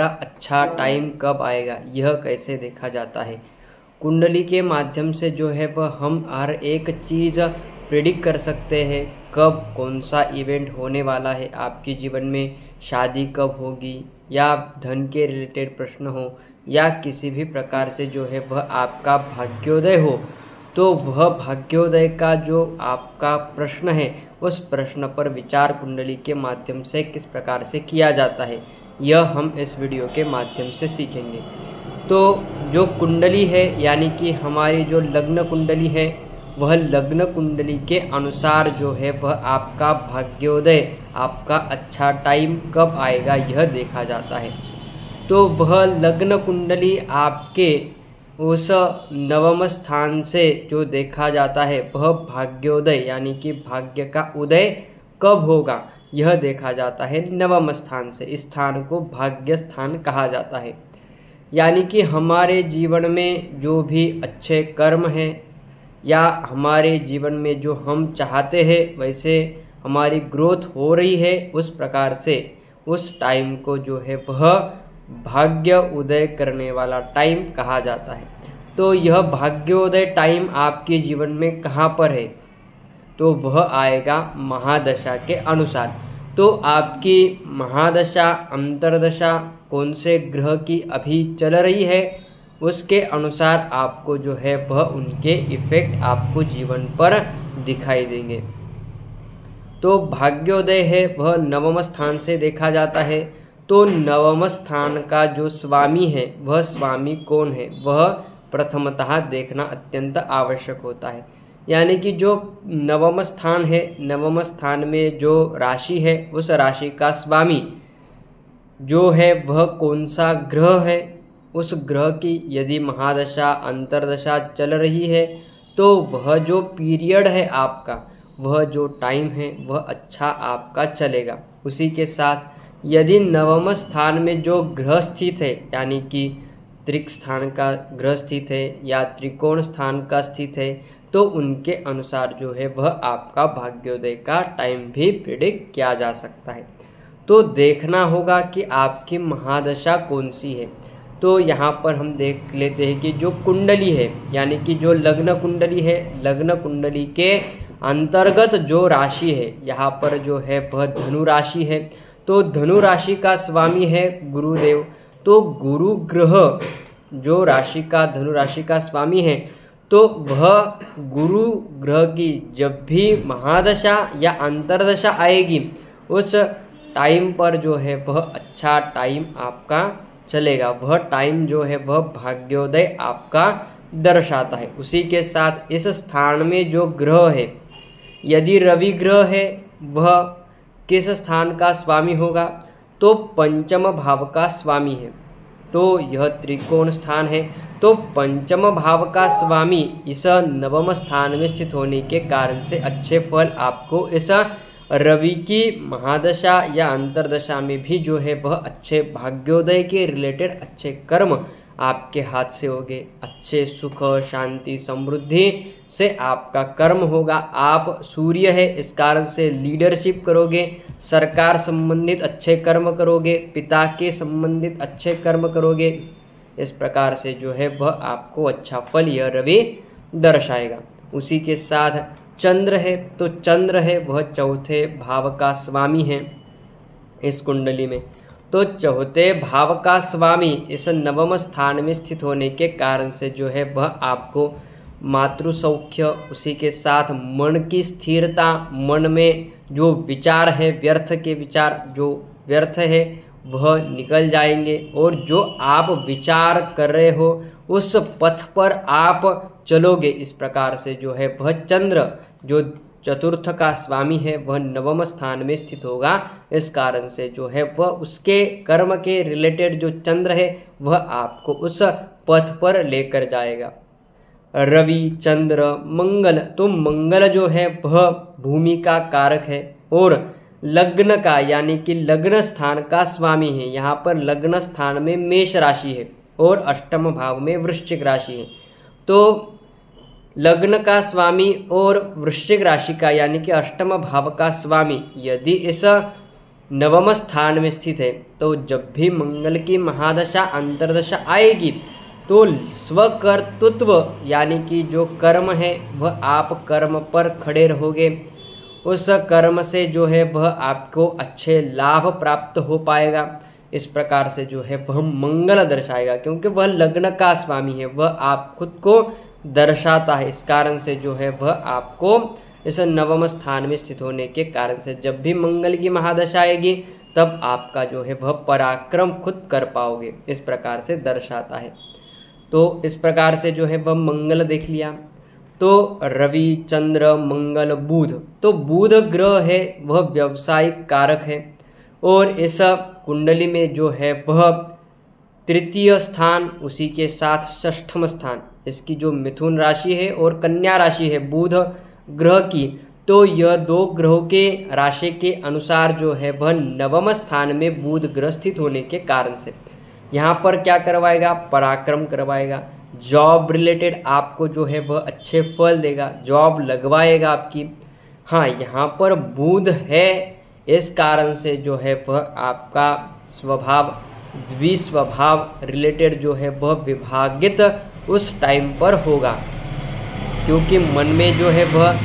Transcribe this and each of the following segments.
अच्छा टाइम कब आएगा, यह कैसे देखा जाता है। कुंडली के माध्यम से जो है वह हम हर एक चीज़ प्रेडिक्ट कर सकते हैं, कब कौन सा इवेंट होने वाला है आपके जीवन में, शादी कब होगी, या धन के रिलेटेड प्रश्न हो, या किसी भी प्रकार से जो है वह आपका भाग्योदय हो, तो वह भाग्योदय का जो आपका प्रश्न है उस प्रश्न पर विचार कुंडली के माध्यम से किस प्रकार से किया जाता है, यह हम इस वीडियो के माध्यम से सीखेंगे। तो जो कुंडली है यानी कि हमारी जो लग्न कुंडली है, वह लग्न कुंडली के अनुसार जो है वह आपका भाग्योदय, आपका अच्छा टाइम कब आएगा, यह देखा जाता है। तो वह लग्न कुंडली आपके उस नवम स्थान से जो देखा जाता है वह भाग्योदय यानी कि भाग्य का उदय कब होगा, यह देखा जाता है नवम स्थान से। इस स्थान को भाग्य स्थान कहा जाता है। यानी कि हमारे जीवन में जो भी अच्छे कर्म हैं या हमारे जीवन में जो हम चाहते हैं वैसे हमारी ग्रोथ हो रही है, उस प्रकार से उस टाइम को जो है वह भाग्य उदय करने वाला टाइम कहा जाता है। तो यह भाग्योदय टाइम आपके जीवन में कहाँ पर है, तो वह आएगा महादशा के अनुसार। तो आपकी महादशा अंतरदशा कौन से ग्रह की अभी चल रही है, उसके अनुसार आपको जो है वह उनके इफेक्ट आपको जीवन पर दिखाई देंगे। तो भाग्योदय है वह नवम स्थान से देखा जाता है। तो नवम स्थान का जो स्वामी है वह स्वामी कौन है, वह प्रथमतः देखना अत्यंत आवश्यक होता है। यानी कि जो नवम स्थान है, नवम स्थान में जो राशि है उस राशि का स्वामी जो है वह कौन सा ग्रह है, उस ग्रह की यदि महादशा अंतरदशा चल रही है तो वह जो पीरियड है आपका, वह जो टाइम है वह अच्छा आपका चलेगा। उसी के साथ यदि नवम स्थान में जो ग्रह स्थित है यानी कि त्रिक स्थान का ग्रह स्थित है या त्रिकोण स्थान का स्थित है, तो उनके अनुसार जो है वह आपका भाग्योदय का टाइम भी प्रेडिक्ट किया जा सकता है। तो देखना होगा कि आपकी महादशा कौन सी है। तो यहाँ पर हम देख लेते हैं कि जो कुंडली है यानी कि जो लग्न कुंडली है, लग्न कुंडली के अंतर्गत जो राशि है यहाँ पर जो है वह धनु राशि है। तो धनु राशि का स्वामी है गुरुदेव। तो गुरु ग्रह जो राशि का धनु राशि का स्वामी है, तो वह गुरु ग्रह की जब भी महादशा या अंतरदशा आएगी उस टाइम पर जो है वह अच्छा टाइम आपका चलेगा, वह टाइम जो है वह भाग्योदय आपका दर्शाता है। उसी के साथ इस स्थान में जो ग्रह है, यदि रवि ग्रह है वह किस स्थान का स्वामी होगा, तो पंचम भाव का स्वामी है। तो यह त्रिकोण स्थान है, तो पंचम भाव का स्वामी इस नवम स्थान में स्थित होने के कारण से अच्छे फल आपको इस रवि की महादशा या अंतरदशा में भी जो है वह अच्छे भाग्योदय के रिलेटेड अच्छे कर्म आपके हाथ से होंगे। अच्छे सुख शांति समृद्धि से आपका कर्म होगा। आप सूर्य है, इस कारण से लीडरशिप करोगे, सरकार संबंधित अच्छे कर्म करोगे, पिता के संबंधित अच्छे कर्म करोगे। इस प्रकार से जो है वह आपको अच्छा फल यह रवि दर्शाएगा। उसी के साथ चंद्र है, तो चंद्र है वह चौथे भाव का स्वामी है इस कुंडली में। तो चौथे भाव का स्वामी इस नवम स्थान में स्थित होने के कारण से जो है वह आपको मातृ सौख्य, उसी के साथ मन की स्थिरता, मन में जो विचार है व्यर्थ के विचार जो व्यर्थ है वह निकल जाएंगे, और जो आप विचार कर रहे हो उस पथ पर आप चलोगे। इस प्रकार से जो है वह चंद्र जो चतुर्थ का स्वामी है वह नवम स्थान में स्थित होगा। इस कारण से जो है वह उसके कर्म के रिलेटेड जो चंद्र है वह आपको उस पथ पर लेकर जाएगा। रवि चंद्र मंगल, तो मंगल जो है वह भूमि का कारक है और लग्न का यानी कि लग्न स्थान का स्वामी है। यहाँ पर लग्न स्थान में मेष राशि है और अष्टम भाव में वृश्चिक राशि है। तो लग्न का स्वामी और वृश्चिक राशि का यानी कि अष्टम भाव का स्वामी यदि इस नवम स्थान में स्थित है, तो जब भी मंगल की महादशा अंतर्दशा आएगी तो स्वकर्तृत्व यानी कि जो कर्म है वह आप कर्म पर खड़े रहोगे, उस कर्म से जो है वह आपको अच्छे लाभ प्राप्त हो पाएगा। इस प्रकार से जो है वह मंगल दर्शाएगा, क्योंकि वह लग्न का स्वामी है, वह आप खुद को दर्शाता है। इस कारण से जो है वह आपको इस नवम स्थान में स्थित होने के कारण से जब भी मंगल की महादशा आएगी तब आपका जो है वह पराक्रम खुद कर पाओगे, इस प्रकार से दर्शाता है। तो इस प्रकार से जो है वह मंगल देख लिया। तो रवि, चंद्र, मंगल, बुध, तो बुध ग्रह है वह व्यवसायिक कारक है, और इस कुंडली में जो है वह तृतीय स्थान, उसी के साथ षष्ठम स्थान, इसकी जो मिथुन राशि है और कन्या राशि है बुध ग्रह की, तो यह दो ग्रहों के राशि के अनुसार जो है वह नवम स्थान में बुध ग्रह स्थित होने के कारण से यहाँ पर क्या करवाएगा, पराक्रम करवाएगा। जॉब रिलेटेड आपको जो है वह अच्छे फल देगा, जॉब लगवाएगा आपकी। हाँ, यहाँ पर बुध है, इस कारण से जो है वह आपका स्वभाव द्विस्वभाव रिलेटेड जो है वह विभागित उस टाइम पर होगा, क्योंकि मन में जो है वह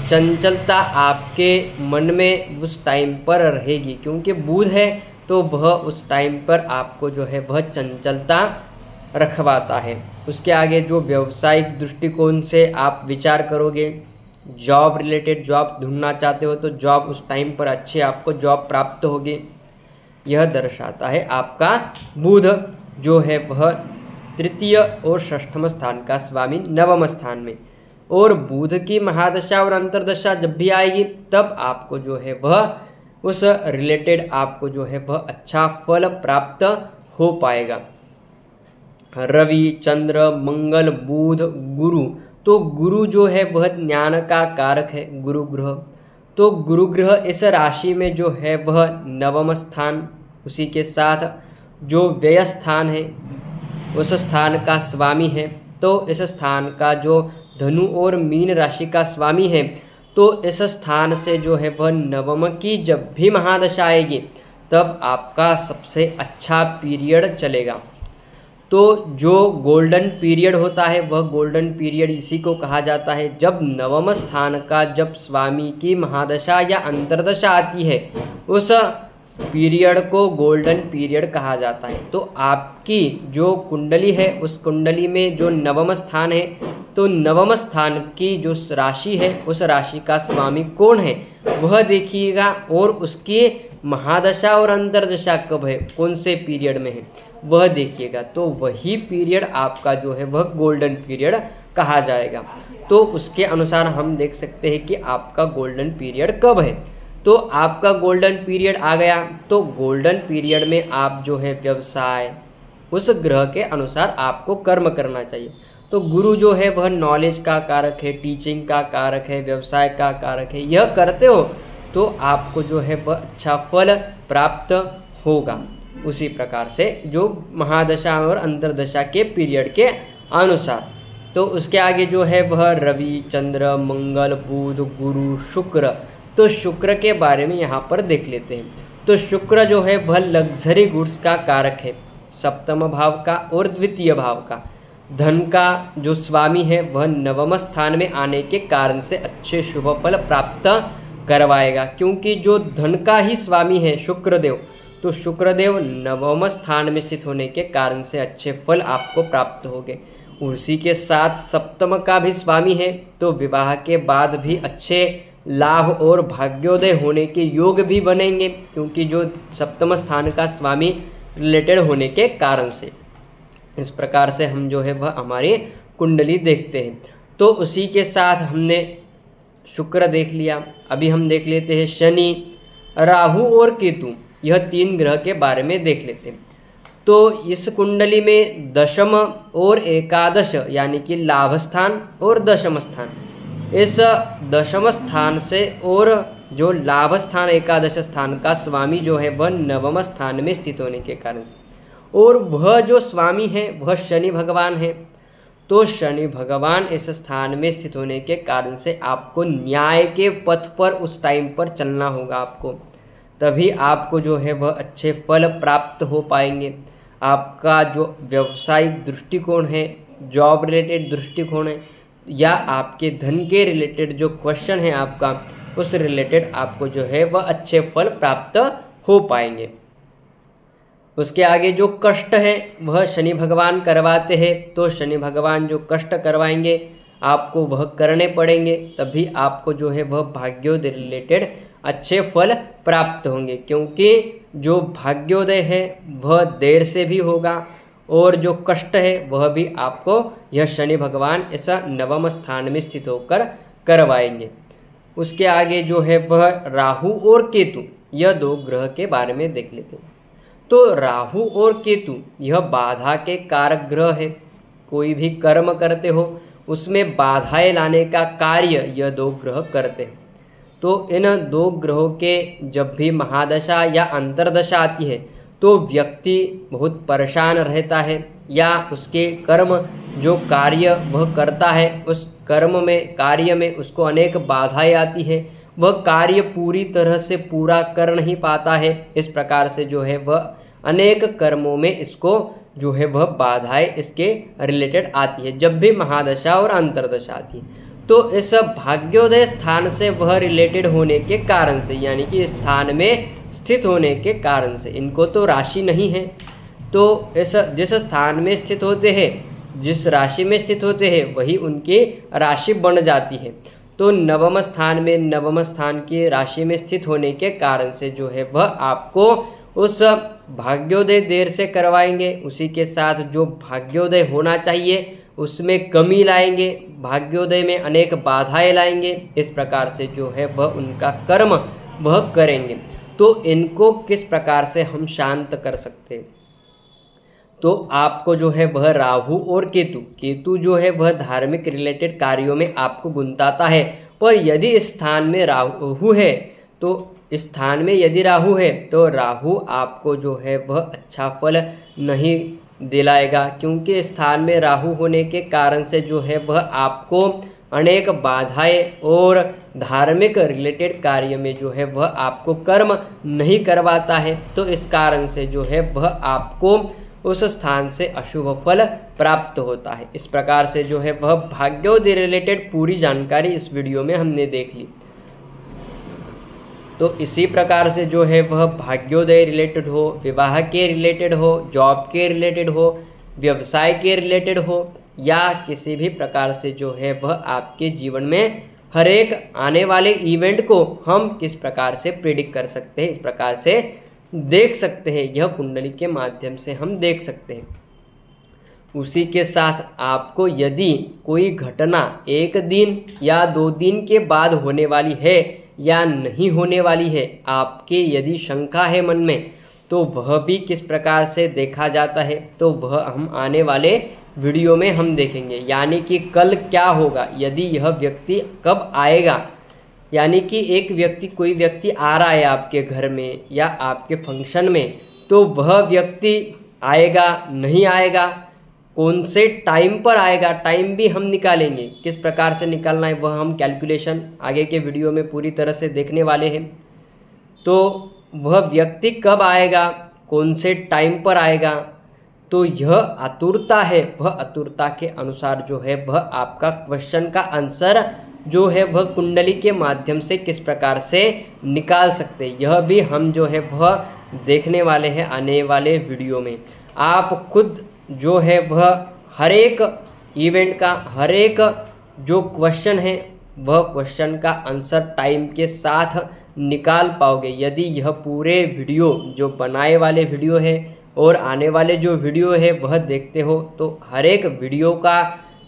चंचलता आपके मन में उस टाइम पर रहेगी, क्योंकि बुध है तो वह उस टाइम पर आपको जो है वह चंचलता रखवाता है। उसके आगे जो व्यवसायिक दृष्टिकोण से आप विचार करोगे, जॉब रिलेटेड जॉब ढूंढना चाहते हो तो जॉब उस टाइम पर अच्छी आपको जॉब प्राप्त होगी, यह दर्शाता है आपका बुध जो है वह तृतीय और षष्ठम स्थान का स्वामी नवम स्थान में। और बुध की महादशा और अंतर्दशा जब भी आएगी तब आपको जो है वह उस रिलेटेड आपको जो है वह अच्छा फल प्राप्त हो पाएगा। रवि, चंद्र, मंगल, बुध, गुरु, तो गुरु जो है वह ज्ञान का कारक है, गुरु ग्रह। तो गुरु ग्रह इस राशि में जो है वह नवम स्थान, उसी के साथ जो व्यय स्थान है उस स्थान का स्वामी है। तो इस स्थान का जो धनु और मीन राशि का स्वामी है, तो इस स्थान से जो है वह नवम की जब भी महादशा आएगी तब आपका सबसे अच्छा पीरियड चलेगा। तो जो गोल्डन पीरियड होता है वह गोल्डन पीरियड इसी को कहा जाता है जब नवम स्थान का जब स्वामी की महादशा या अंतर्दशा आती है, उस पीरियड को गोल्डन पीरियड कहा जाता है। तो आपकी जो कुंडली है उस कुंडली में जो नवम स्थान है, तो नवम स्थान की जो राशि है उस राशि का स्वामी कौन है वह देखिएगा, और उसकी महादशा और अंतर्दशा कब है, कौन से पीरियड में है वह देखिएगा। तो वही पीरियड आपका जो है वह गोल्डन पीरियड कहा जाएगा। तो उसके अनुसार हम देख सकते हैं कि आपका गोल्डन पीरियड कब है। तो आपका गोल्डन पीरियड आ गया, तो गोल्डन पीरियड में आप जो है व्यवसाय उस ग्रह के अनुसार आपको कर्म करना चाहिए। तो गुरु जो है वह नॉलेज का कारक है, टीचिंग का कारक है, व्यवसाय का कारक है। यह करते हो तो आपको जो है वह अच्छा फल प्राप्त होगा। उसी प्रकार से जो महादशा और अंतर्दशा के पीरियड के अनुसार। तो उसके आगे जो है वह रवि, चंद्र, मंगल, बुध, गुरु, शुक्र। तो शुक्र के बारे में यहाँ पर देख लेते हैं। तो शुक्र जो है वह लग्जरी गुड्स का कारक है, सप्तम भाव का और द्वितीय भाव का। धन का जो स्वामी है वह नवम स्थान में आने के कारण से अच्छे शुभ फल प्राप्त करवाएगा, क्योंकि जो धन का ही स्वामी है शुक्रदेव, तो शुक्रदेव नवम स्थान में स्थित होने के कारण से अच्छे फल आपको प्राप्त होंगे। उसी के साथ सप्तम का भी स्वामी है, तो विवाह के बाद भी अच्छे लाभ और भाग्योदय होने के योग भी बनेंगे, क्योंकि जो सप्तम स्थान का स्वामी रिलेटेड होने के कारण से। इस प्रकार से हम जो है वह हमारी कुंडली देखते हैं। तो उसी के साथ हमने शुक्र देख लिया। अभी हम देख लेते हैं शनि, राहु और केतु, यह तीन ग्रह के बारे में देख लेते हैं। तो इस कुंडली में दशम और एकादश यानी कि लाभ स्थान और दशम स्थान, इस दशम स्थान से और जो लाभ स्थान एकादश स्थान का स्वामी जो है वह नवम स्थान में स्थित होने के कारण से, और वह जो स्वामी है वह शनि भगवान है। तो शनि भगवान इस स्थान में स्थित होने के कारण से आपको न्याय के पथ पर उस टाइम पर चलना होगा आपको, तभी आपको जो है वह अच्छे फल प्राप्त हो पाएंगे। आपका जो व्यावसायिक दृष्टिकोण है, जॉब रिलेटेड दृष्टिकोण है, या आपके धन के रिलेटेड जो क्वेश्चन है आपका, उस रिलेटेड आपको जो है वह अच्छे फल प्राप्त हो पाएंगे। उसके आगे जो कष्ट है वह शनि भगवान करवाते हैं, तो शनि भगवान जो कष्ट करवाएंगे आपको वह करने पड़ेंगे, तभी आपको जो है वह भाग्योदय रिलेटेड अच्छे फल प्राप्त होंगे। क्योंकि जो भाग्योदय है वह देर से भी होगा और जो कष्ट है वह भी आपको यह शनि भगवान ऐसा नवम स्थान में स्थित होकर करवाएंगे। उसके आगे जो है वह राहु और केतु, यह दो ग्रह के बारे में देख लेते हैं। तो राहु और केतु यह बाधा के कारक ग्रह है। कोई भी कर्म करते हो उसमें बाधाएं लाने का कार्य यह दो ग्रह करते हैं। तो इन दो ग्रहों के जब भी महादशा या अंतर्दशा आती है तो व्यक्ति बहुत परेशान रहता है, या उसके कर्म जो कार्य वह करता है उस कर्म में, कार्य में उसको अनेक बाधाएं आती है, वह कार्य पूरी तरह से पूरा कर नहीं पाता है। इस प्रकार से जो है वह अनेक कर्मों में इसको जो है वह बाधाएं इसके रिलेटेड आती है जब भी महादशा और अंतर्दशा आती है। तो इस भाग्योदय स्थान से वह रिलेटेड होने के कारण से, यानी कि स्थान में स्थित होने के कारण से, इनको तो राशि नहीं है, तो इस जिस स्थान में स्थित होते हैं, जिस राशि में स्थित होते हैं वही उनकी राशि बन जाती है। तो नवम स्थान में, नवम स्थान की राशि में स्थित होने के कारण से जो है वह आपको उस भाग्योदय देर से करवाएंगे, उसी के साथ जो भाग्योदय होना चाहिए उसमें कमी लाएंगे, भाग्योदय में अनेक बाधाएं लाएंगे। इस प्रकार से जो है वह उनका कर्म वह करेंगे। तो इनको किस प्रकार से हम शांत कर सकते हैं? तो आपको जो है वह राहु और केतु जो है वह धार्मिक रिलेटेड कार्यों में आपको गुंताता है। पर यदि इस स्थान में राहु है, तो स्थान में यदि राहु है तो राहु आपको जो है वह अच्छा फल नहीं दिलाएगा, क्योंकि स्थान में राहु होने के कारण से जो है वह आपको अनेक बाधाएं और धार्मिक रिलेटेड कार्य में जो है वह आपको कर्म नहीं करवाता है। तो इस कारण से जो है वह आपको उस स्थान से अशुभ फल प्राप्त होता है। इस प्रकार से जो है वह भाग्योदय रिलेटेड पूरी जानकारी इस वीडियो में हमने देख ली। तो इसी प्रकार से जो है वह भाग्योदय रिलेटेड हो, विवाह के रिलेटेड हो, जॉब के रिलेटेड हो, व्यवसाय के रिलेटेड हो, या किसी भी प्रकार से जो है वह आपके जीवन में हर एक आने वाले इवेंट को हम किस प्रकार से प्रेडिक्ट कर सकते हैं, इस प्रकार से देख सकते हैं। यह कुंडली के माध्यम से हम देख सकते हैं। उसी के साथ आपको यदि कोई घटना 1 दिन या 2 दिन के बाद होने वाली है या नहीं होने वाली है, आपके यदि शंका है मन में, तो वह भी किस प्रकार से देखा जाता है, तो वह हम आने वाले वीडियो में हम देखेंगे। यानी कि कल क्या होगा, यदि यह व्यक्ति कब आएगा, यानी कि एक व्यक्ति, कोई व्यक्ति आ रहा है आपके घर में या आपके फंक्शन में, तो वह व्यक्ति आएगा नहीं आएगा, कौन से टाइम पर आएगा, टाइम भी हम निकालेंगे। किस प्रकार से निकालना है वह हम कैलकुलेशन आगे के वीडियो में पूरी तरह से देखने वाले हैं। तो वह व्यक्ति कब आएगा, कौन से टाइम पर आएगा, तो यह आतुरता है, वह आतुरता के अनुसार जो है वह आपका क्वेश्चन का आंसर जो है वह कुंडली के माध्यम से किस प्रकार से निकाल सकते हैं, यह भी हम जो है वह देखने वाले हैं आने वाले वीडियो में। आप खुद जो है वह हर एक इवेंट का, हर एक जो क्वेश्चन है वह क्वेश्चन का आंसर टाइम के साथ निकाल पाओगे यदि यह पूरे वीडियो जो बनाए वाले वीडियो है और आने वाले जो वीडियो है वह देखते हो। तो हर एक वीडियो का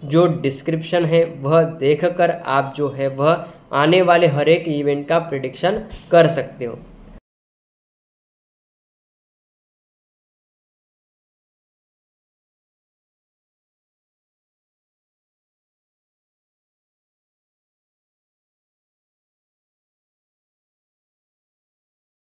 जो डिस्क्रिप्शन है वह देखकर आप जो है वह आने वाले हर एक इवेंट का प्रेडिक्शन कर सकते हो।